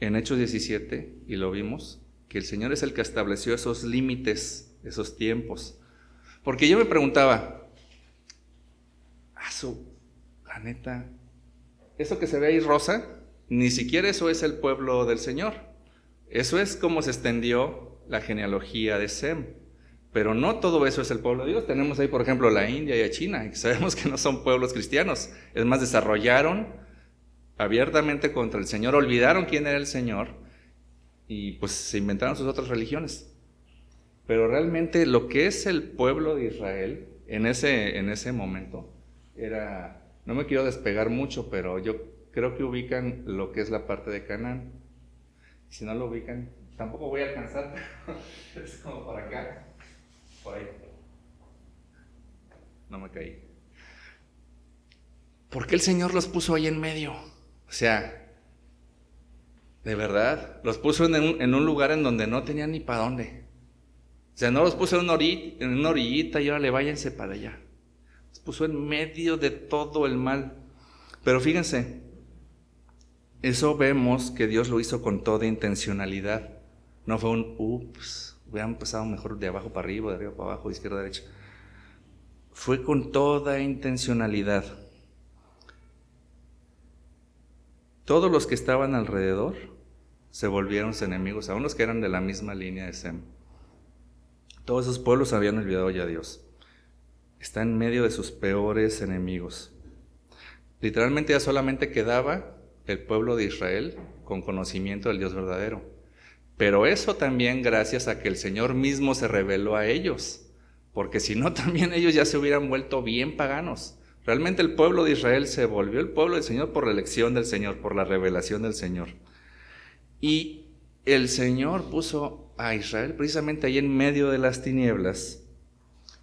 en Hechos 17, y lo vimos, que el Señor es el que estableció esos límites, esos tiempos. Porque yo me preguntaba, la neta, eso que se ve ahí rosa, ni siquiera eso es el pueblo del Señor. Eso es como se extendió la genealogía de Sem. Pero no todo eso es el pueblo de Dios. Tenemos ahí, por ejemplo, la India y a China, y sabemos que no son pueblos cristianos. Es más, desarrollaron abiertamente contra el Señor, olvidaron quién era el Señor, y pues se inventaron sus otras religiones. Pero realmente lo que es el pueblo de Israel en ese momento era, no me quiero despegar mucho, pero yo creo que ubican lo que es la parte de Canaán. Si no lo ubican, tampoco voy a alcanzar, pero es como por acá, por ahí. No me caí. ¿Por qué el Señor los puso ahí en medio? O sea, de verdad, los puso en un lugar en donde no tenían ni para dónde. O sea, no los puso en una orillita y ahora le váyanse para allá. Los puso en medio de todo el mal. Pero fíjense, eso vemos que Dios lo hizo con toda intencionalidad. No fue un hubieran pasado mejor de abajo para arriba, de arriba para abajo, de izquierda a derecha. Fue con toda intencionalidad. Todos los que estaban alrededor se volvieron enemigos, aun los que eran de la misma línea de Sem. Todos esos pueblos habían olvidado ya a Dios. Está en medio de sus peores enemigos. Literalmente ya solamente quedaba el pueblo de Israel con conocimiento del Dios verdadero. Pero eso también gracias a que el Señor mismo se reveló a ellos. Porque si no, también ellos ya se hubieran vuelto bien paganos. Realmente el pueblo de Israel se volvió el pueblo del Señor por la elección del Señor, por la revelación del Señor. Y el Señor puso a Israel precisamente ahí en medio de las tinieblas.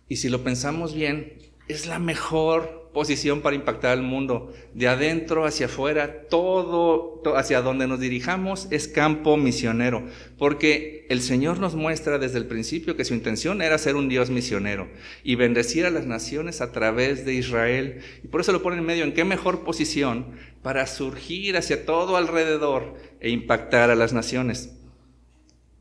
Y si lo pensamos bien, es la mejor posición para impactar al mundo. De adentro hacia afuera, todo hacia donde nos dirijamos es campo misionero. Porque el Señor nos muestra desde el principio que su intención era ser un Dios misionero y bendecir a las naciones a través de Israel. Y por eso lo pone en medio. ¿En qué mejor posición para surgir hacia todo alrededor e impactar a las naciones?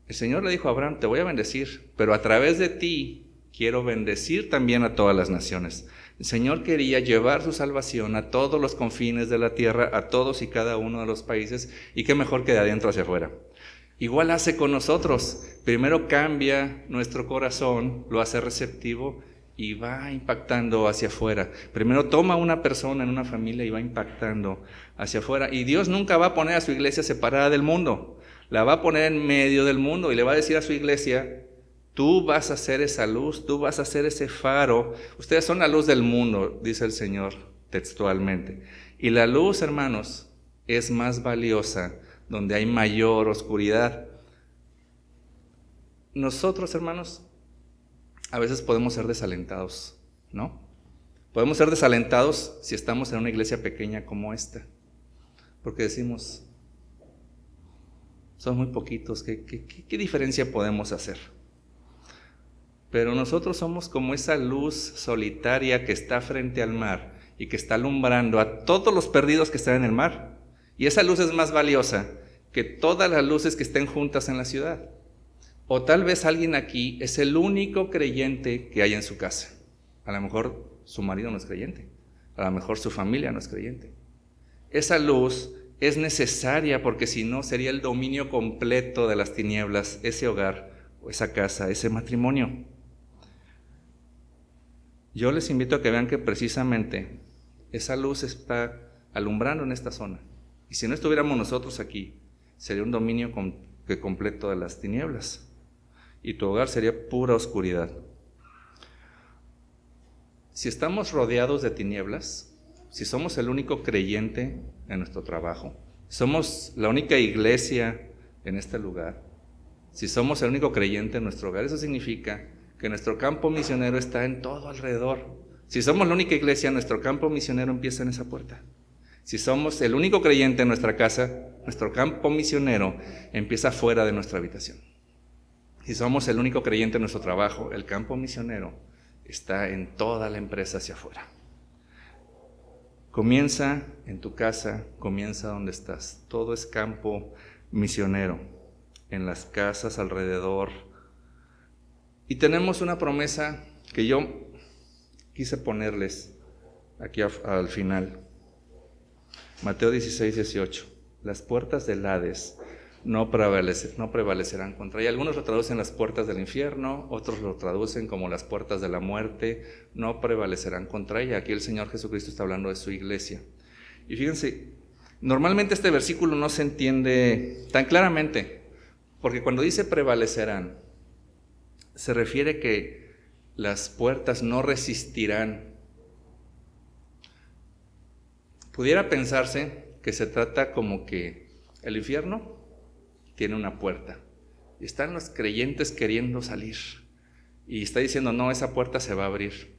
El Señor le dijo a Abraham, te voy a bendecir, pero a través de ti quiero bendecir también a todas las naciones. El Señor quería llevar su salvación a todos los confines de la tierra, a todos y cada uno de los países, y qué mejor que de adentro hacia afuera. Igual hace con nosotros. Primero cambia nuestro corazón, lo hace receptivo y va impactando hacia afuera. Primero toma una persona en una familia y va impactando hacia afuera. Y Dios nunca va a poner a su iglesia separada del mundo. La va a poner en medio del mundo y le va a decir a su iglesia, tú vas a ser esa luz, tú vas a ser ese faro. Ustedes son la luz del mundo, dice el Señor textualmente. Y la luz, hermanos, es más valiosa donde hay mayor oscuridad. Nosotros, hermanos, a veces podemos ser desalentados, ¿no? Podemos ser desalentados si estamos en una iglesia pequeña como esta. Porque decimos, son muy poquitos, ¿qué diferencia podemos hacer? Pero nosotros somos como esa luz solitaria que está frente al mar y que está alumbrando a todos los perdidos que están en el mar. Y esa luz es más valiosa que todas las luces que estén juntas en la ciudad. O tal vez alguien aquí es el único creyente que hay en su casa. A lo mejor su marido no es creyente, a lo mejor su familia no es creyente. Esa luz es necesaria porque si no sería el dominio completo de las tinieblas, ese hogar, o esa casa, ese matrimonio. Yo les invito a que vean que precisamente esa luz está alumbrando en esta zona. Y si no estuviéramos nosotros aquí, sería un dominio completo de las tinieblas. Y tu hogar sería pura oscuridad. Si estamos rodeados de tinieblas, si somos el único creyente en nuestro trabajo, somos la única iglesia en este lugar, si somos el único creyente en nuestro hogar, eso significa que nuestro campo misionero está en todo alrededor. Si somos la única iglesia, nuestro campo misionero empieza en esa puerta. Si somos el único creyente en nuestra casa, nuestro campo misionero empieza fuera de nuestra habitación. Si somos el único creyente en nuestro trabajo, el campo misionero está en toda la empresa hacia afuera. Comienza en tu casa, comienza donde estás. Todo es campo misionero, en las casas alrededor. Y tenemos una promesa que yo quise ponerles aquí al final. Mateo 16, 18. Las puertas del Hades no prevalecerán contra ella. Algunos lo traducen las puertas del infierno, otros lo traducen como las puertas de la muerte, no prevalecerán contra ella. Aquí el Señor Jesucristo está hablando de su iglesia. Y fíjense, normalmente este versículo no se entiende tan claramente, porque cuando dice prevalecerán, se refiere que las puertas no resistirán. Pudiera pensarse que se trata como que el infierno tiene una puerta y están los creyentes queriendo salir y está diciendo, no, esa puerta se va a abrir.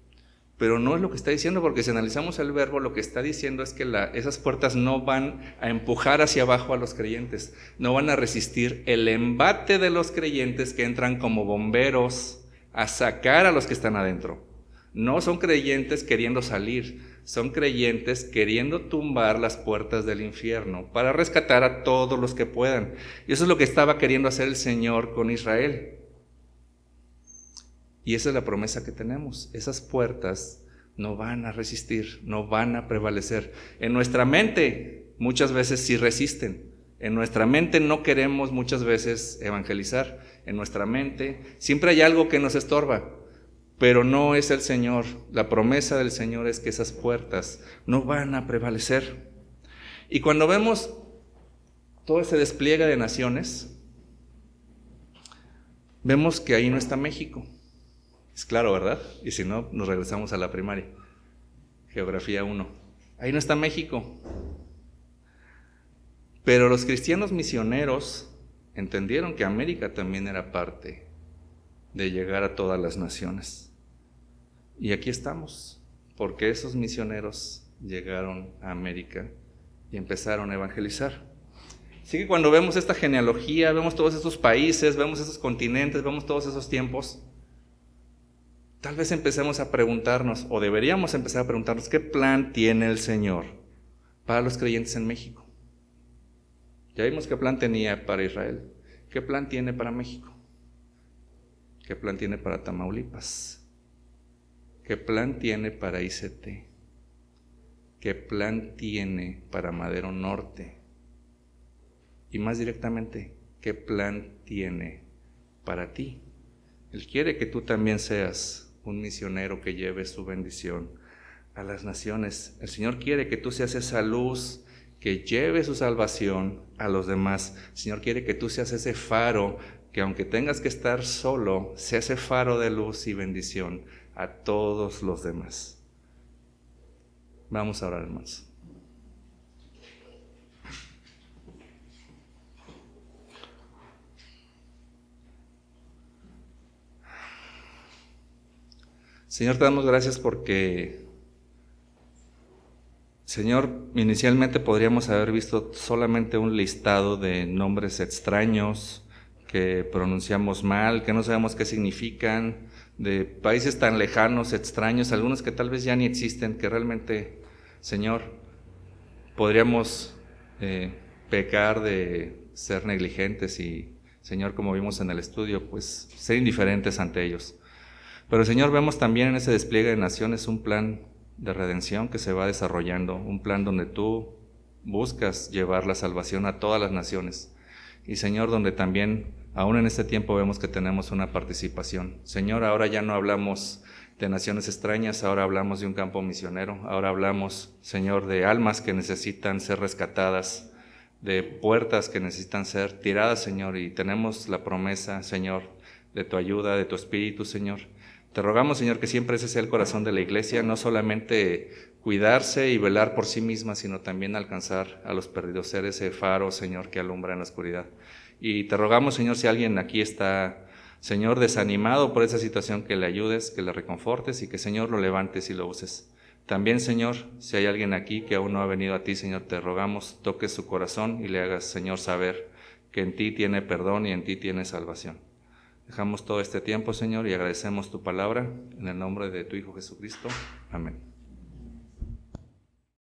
Pero no es lo que está diciendo, porque si analizamos el verbo, lo que está diciendo es que esas puertas no van a empujar hacia abajo a los creyentes, no van a resistir el embate de los creyentes que entran como bomberos a sacar a los que están adentro. No son creyentes queriendo salir, son creyentes queriendo tumbar las puertas del infierno para rescatar a todos los que puedan. Y eso es lo que estaba queriendo hacer el Señor con Israel. Y esa es la promesa que tenemos. Esas puertas no van a resistir, no van a prevalecer. En nuestra mente muchas veces sí resisten. En nuestra mente no queremos muchas veces evangelizar. En nuestra mente siempre hay algo que nos estorba. Pero no es el Señor. La promesa del Señor es que esas puertas no van a prevalecer. Y cuando vemos todo ese despliegue de naciones, vemos que ahí no está México. Es claro, ¿verdad? Y si no, nos regresamos a la primaria. Geografía 1. Ahí no está México. Pero los cristianos misioneros entendieron que América también era parte de llegar a todas las naciones. Y aquí estamos, porque esos misioneros llegaron a América y empezaron a evangelizar. Así que cuando vemos esta genealogía, vemos todos estos países, vemos esos continentes, vemos todos esos tiempos, tal vez empecemos a preguntarnos, o deberíamos empezar a preguntarnos, ¿qué plan tiene el Señor para los creyentes en México? Ya vimos qué plan tenía para Israel. ¿Qué plan tiene para México? ¿Qué plan tiene para Tamaulipas? ¿Qué plan tiene para ICT? ¿Qué plan tiene para Madero Norte? Y más directamente, ¿qué plan tiene para ti? Él quiere que tú también seas un misionero que lleve su bendición a las naciones. El Señor quiere que tú seas esa luz que lleve su salvación a los demás. El Señor quiere que tú seas ese faro, que aunque tengas que estar solo, sea ese faro de luz y bendición a todos los demás. Vamos a orar, hermanos. Señor, te damos gracias porque, Señor, inicialmente podríamos haber visto solamente un listado de nombres extraños que pronunciamos mal, que no sabemos qué significan, de países tan lejanos, extraños, algunos que tal vez ya ni existen, que realmente, Señor, podríamos pecar de ser negligentes y, Señor, como vimos en el estudio, pues ser indiferentes ante ellos. Pero, Señor, vemos también en ese despliegue de naciones un plan de redención que se va desarrollando, un plan donde tú buscas llevar la salvación a todas las naciones. Y, Señor, donde también, aún en este tiempo, vemos que tenemos una participación. Señor, ahora ya no hablamos de naciones extrañas, ahora hablamos de un campo misionero, ahora hablamos, Señor, de almas que necesitan ser rescatadas, de puertas que necesitan ser tiradas, Señor, y tenemos la promesa, Señor, de tu ayuda, de tu Espíritu, Señor. Te rogamos, Señor, que siempre ese sea el corazón de la iglesia, no solamente cuidarse y velar por sí misma, sino también alcanzar a los perdidos, ser ese faro, Señor, que alumbra en la oscuridad. Y te rogamos, Señor, si alguien aquí está, Señor, desanimado por esa situación, que le ayudes, que le reconfortes y que, Señor, lo levantes y lo uses. También, Señor, si hay alguien aquí que aún no ha venido a ti, Señor, te rogamos, toques su corazón y le hagas, Señor, saber que en ti tiene perdón y en ti tiene salvación. Dejamos todo este tiempo, Señor, y agradecemos tu palabra en el nombre de tu Hijo Jesucristo. Amén.